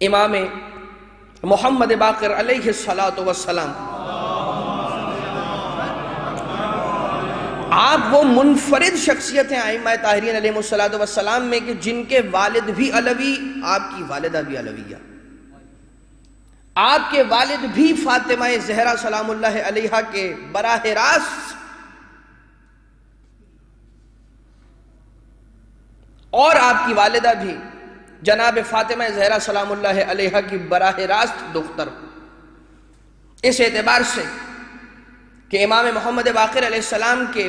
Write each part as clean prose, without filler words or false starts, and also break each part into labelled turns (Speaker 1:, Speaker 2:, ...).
Speaker 1: امام محمد باقر علیہ السلام، آپ وہ منفرد شخصیت ہیں ائمہ طاہرین علیہ السلام میں کہ جن کے والد بھی علوی، آپ کی والدہ بھی علویہ، آپ کے والد بھی فاطمہ زہرا سلام اللہ علیہا کے براہ راست اور آپ کی والدہ بھی جناب فاطمہ زہرا سلام اللہ علیہا کی براہ راست دختر، اس اعتبار سے کہ امام محمد باقر علیہ السلام کے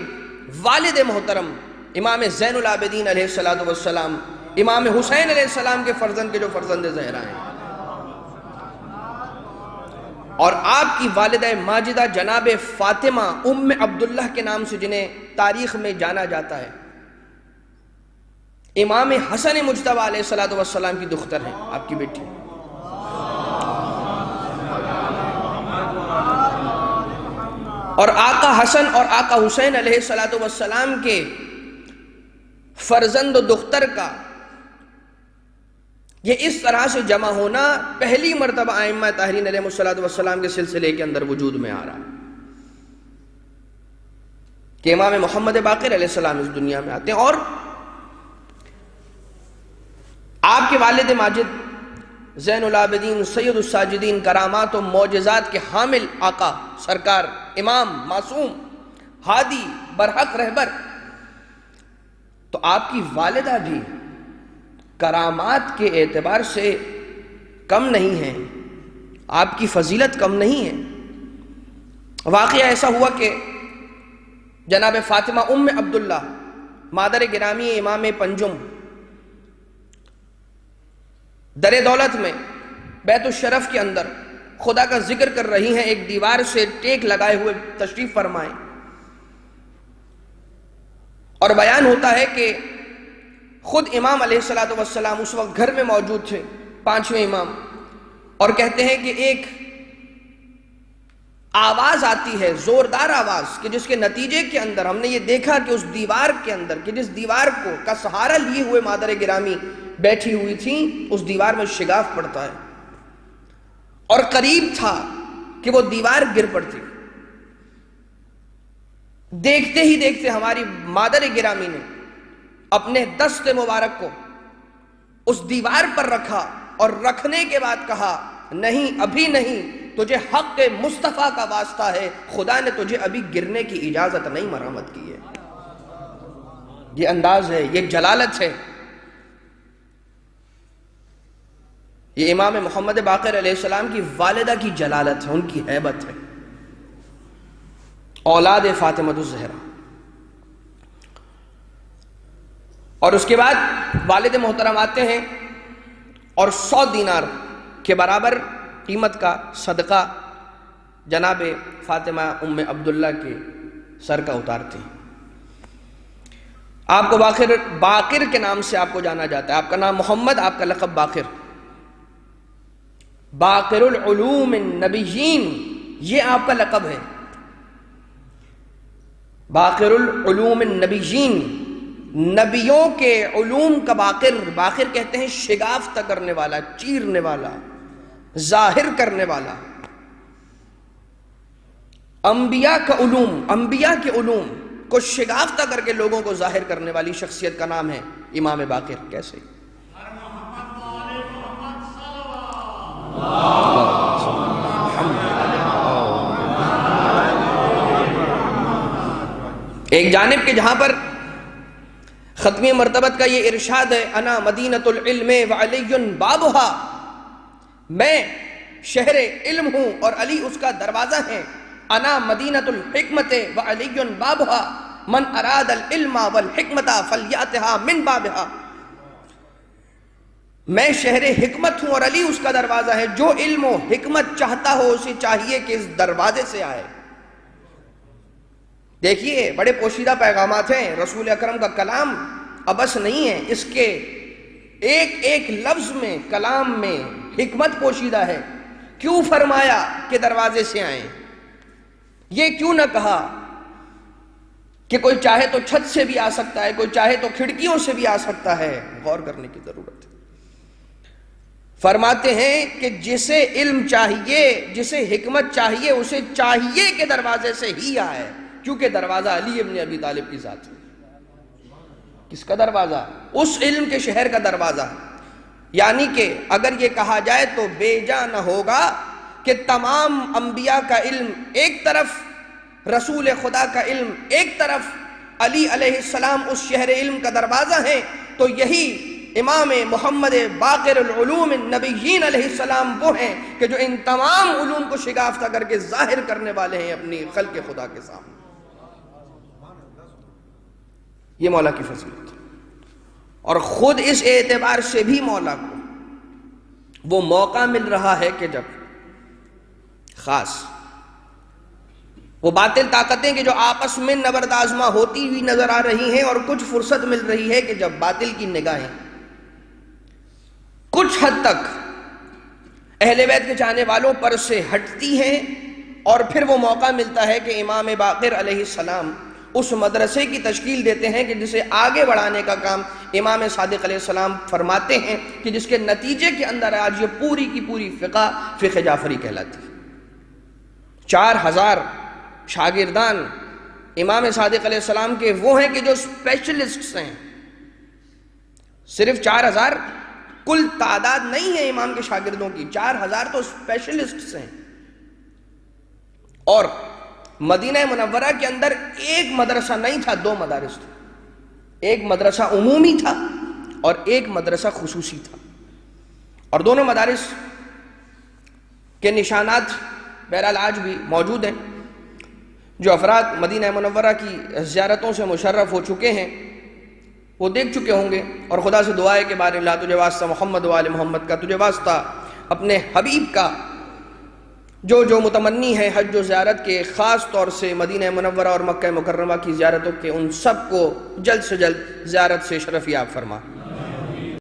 Speaker 1: والد محترم امام زین العابدین علیہ السلام امام حسین علیہ السلام کے فرزند کے جو فرزند زہرا ہیں، اور آپ کی والدہ ماجدہ جناب فاطمہ ام عبداللہ کے نام سے جنہیں تاریخ میں جانا جاتا ہے، امام حسن مجتبیٰ علیہ السلام کی دختر ہیں، آپ کی بیٹی۔ اور آقا حسن اور آقا حسین علیہ السلام کے فرزند و دختر کا یہ اس طرح سے جمع ہونا پہلی مرتبہ ائمہ طاہرین علیہ السلام کے سلسلے کے اندر وجود میں آ رہا کہ امام محمد باقر علیہ السلام اس دنیا میں آتے ہیں، اور آپ کے والد ماجد زین العابدین سید الساجدین کرامات و معجزات کے حامل آقا سرکار امام معصوم ہادی برحق رہبر، تو آپ کی والدہ بھی کرامات کے اعتبار سے کم نہیں ہیں، آپ کی فضیلت کم نہیں ہے۔ واقعہ ایسا ہوا کہ جناب فاطمہ ام عبداللہ مادر گرامی امام پنجم در دولت میں بیت الشرف کے اندر خدا کا ذکر کر رہی ہیں، ایک دیوار سے ٹیک لگائے ہوئے تشریف فرمائیں، اور بیان ہوتا ہے کہ خود امام علیہ السلام اس وقت گھر میں موجود تھے، پانچویں امام، اور کہتے ہیں کہ ایک آواز آتی ہے، زوردار آواز، کہ جس کے نتیجے کے اندر ہم نے یہ دیکھا کہ اس دیوار کے اندر، کہ جس دیوار کو کا سہارا لیے ہوئے مادر گرامی بیٹھی ہوئی تھیں، اس دیوار میں شگاف پڑتا ہے، اور قریب تھا کہ وہ دیوار گر پڑتی۔ دیکھتے ہی دیکھتے ہماری مادر گرامی نے اپنے دست مبارک کو اس دیوار پر رکھا، اور رکھنے کے بعد کہا، نہیں ابھی نہیں، تجھے حق مصطفیٰ کا واسطہ ہے، خدا نے تجھے ابھی گرنے کی اجازت نہیں مرحمت کی ہے۔ یہ انداز ہے، یہ جلالت ہے، یہ امام محمد باقر علیہ السلام کی والدہ کی جلالت ہے، ان کی ہیبت ہے، اولاد فاطمہ الزہرا۔ اور اس کے بعد والد محترم آتے ہیں اور 100 دینار کے برابر قیمت کا صدقہ جناب فاطمہ ام عبداللہ کے سر کا اتارتے ہیں۔ آپ کو باقر کے نام سے آپ کو جانا جاتا ہے، آپ کا نام محمد، آپ کا لقب باقر، باقر العلوم النبیین، یہ آپ کا لقب ہے، باقر العلوم النبیین، نبیوں کے علوم کا باقر۔ باقر کہتے ہیں شگافتہ کرنے والا، چیرنے والا، ظاہر کرنے والا۔ انبیاء کا علوم، انبیاء کے علوم کو شگافتہ کر کے لوگوں کو ظاہر کرنے والی شخصیت کا نام ہے امام باقر۔ کیسے؟ ایک جانب کے جہاں پر ختمی مرتبت کا یہ ارشاد ہے، انا مدینۃ العلم وعلی بابھا، میں شہر علم ہوں اور علی اس کا دروازہ ہے، انا مدینۃ الحکمت وعلی بابھا، من اراد العلم والحکمت فلیاتھا من بابھا، میں شہر حکمت ہوں اور علی اس کا دروازہ ہے، جو علم و حکمت چاہتا ہو اسے چاہیے کہ اس دروازے سے آئے۔ دیکھیے بڑے پوشیدہ پیغامات ہیں، رسول اکرم کا کلام ابس نہیں ہے، اس کے ایک ایک لفظ میں، کلام میں حکمت پوشیدہ ہے۔ کیوں فرمایا کہ دروازے سے آئیں؟ یہ کیوں نہ کہا کہ کوئی چاہے تو چھت سے بھی آ سکتا ہے، کوئی چاہے تو کھڑکیوں سے بھی آ سکتا ہے؟ غور کرنے کی ضرورت ہے۔ فرماتے ہیں کہ جسے علم چاہیے، جسے حکمت چاہیے، اسے چاہیے کہ دروازے سے ہی آئے، کیونکہ دروازہ علی ابن ابی طالب کی ذات ہے۔ کس کا دروازہ؟ اس علم کے شہر کا دروازہ۔ یعنی کہ اگر یہ کہا جائے تو بے جا نہ ہوگا کہ تمام انبیاء کا علم ایک طرف، رسول خدا کا علم ایک طرف، علی علیہ السلام اس شہر علم کا دروازہ ہیں، تو یہی امام محمد باقر العلوم النبیین علیہ السلام وہ ہیں کہ جو ان تمام علوم کو شگافتہ کر کے ظاہر کرنے والے ہیں اپنی خلق خدا کے سامنے۔ یہ مولا کی فضیلت ہے، اور خود اس اعتبار سے بھی مولا کو وہ موقع مل رہا ہے کہ جب خاص وہ باطل طاقتیں کہ جو آپس میں نبرد آزما ہوتی ہوئی نظر آ رہی ہیں، اور کچھ فرصت مل رہی ہے کہ جب باطل کی نگاہیں کچھ حد تک اہل بیت کے چاہنے والوں پر سے ہٹتی ہیں، اور پھر وہ موقع ملتا ہے کہ امام باقر علیہ السلام اس مدرسے کی تشکیل دیتے ہیں کہ جسے آگے بڑھانے کا کام امام صادق علیہ السلام فرماتے ہیں، کہ جس کے نتیجے کے اندر آج یہ پوری کی پوری فقہ جعفری کہلاتی ہے۔ 4000 شاگردان امام صادق علیہ السلام کے وہ ہیں کہ جو اسپیشلسٹس ہیں۔ صرف 4000 کل تعداد نہیں ہے امام کے شاگردوں کی، 4000 تو اسپیشلسٹس ہیں۔ اور مدینہ منورہ کے اندر ایک مدرسہ نہیں تھا، 2 مدارس تھے، ایک مدرسہ عمومی تھا اور ایک مدرسہ خصوصی تھا، اور دونوں مدارس کے نشانات بہرحال آج بھی موجود ہیں۔ جو افراد مدینہ منورہ کی زیارتوں سے مشرف ہو چکے ہیں وہ دیکھ چکے ہوں گے، اور خدا سے دعا ہے کہ بار اللہ تجھے واسطہ محمد و آل محمد کا، تجھے واسطہ اپنے حبیب کا، جو متمنی ہے حج و زیارت کے، خاص طور سے مدینہ منورہ اور مکہ مکرمہ کی زیارتوں کے، ان سب کو جلد سے جلد زیارت سے شرف یاب فرما۔